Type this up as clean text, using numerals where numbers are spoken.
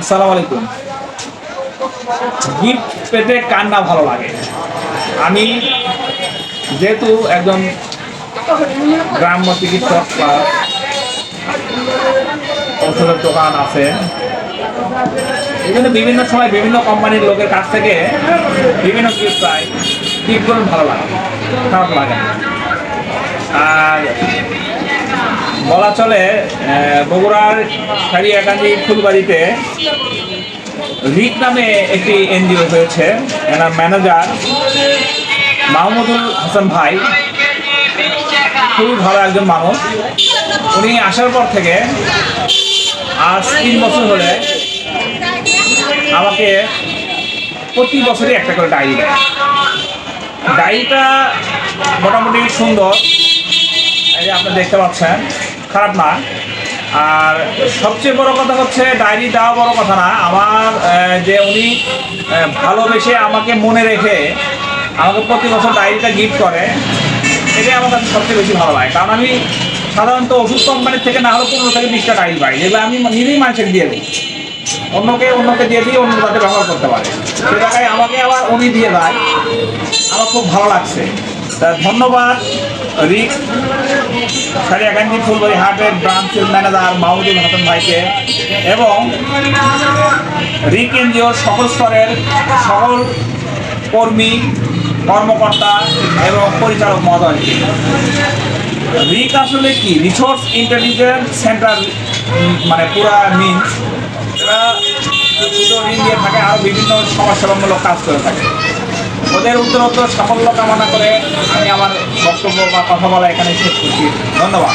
আসসালামু আলাইকুম। গিফট পেতে কার না ভালো লাগে। আমি যেহেতু একজন গ্রাম্য চিকিৎসক বা ঔষধের দোকান আছে, এই জন্য বিভিন্ন সময় বিভিন্ন কোম্পানির লোকের কাছ থেকে বিভিন্ন গিফট পাই। গিফটগুলো ভালো লাগে, খারাপ লাগে না। আর বলা চলে বগুড়ার সারিয়াকান্দি ফুলবাড়িতে রিক নামে একটি এনজিও হয়েছে। এনার ম্যানেজার মাহমুদুল হাসান ভাই খুবই ভালো একজন মানুষ। উনি আসার পর থেকে আজ 3 বছর হলে আমাকে প্রতি বছরই একটা করে ডায়েরি দেয়। ডায়েরিটা মোটামুটি সুন্দর, এই যে আপনি দেখতে পাচ্ছেন, খারাপ না। আর সবচেয়ে বড় কথা হচ্ছে ডায়েরি দেওয়া বড় কথা না, আমার যে উনি ভালোবেসে আমাকে মনে রেখে আমাকে প্রতি বছর ডায়েরিটা গিফট করে, এটাই আমার কাছে সবচেয়ে বেশি ভালো লাগে। কারণ আমি সাধারণত ওষুধ কোম্পানির থেকে না হলে 15 থেকে 20টা ডায়েরি পাই, যেগুলো আমি নিজেই মানুষকে দিয়ে দিই, অন্যকে দিয়ে দিই, অন্য তাতে ব্যবহার করতে পারে। সে জায়গায় আমাকে আবার উনি দিয়ে দেয়, আমার খুব ভালো লাগছে। তা ধন্যবাদ রিক সারিয়াকান্দি ফুলবাড়ি হাটের ব্রাঞ্চের ম্যানেজার মাহমুদুল হাসান ভাইকে এবং রিক এনজিওর সকল স্তরের সকল কর্মী, কর্মকর্তা এবং পরিচালক মহোদয়কে। রিক আসলে কি রিসোর্স ইন্টেলিজেন্স সেন্টার, মানে পুরা মিনস এরা শুধু ঋণ দিয়ে থাকে, আরও বিভিন্ন সমাজসেবামূলক কাজ করে থাকে। ওদের উত্তরোত্তর সাফল্য কামনা করে আমি আমার বক্তব্য বা কথা বলা এখানে শেষ করছি। ধন্যবাদ।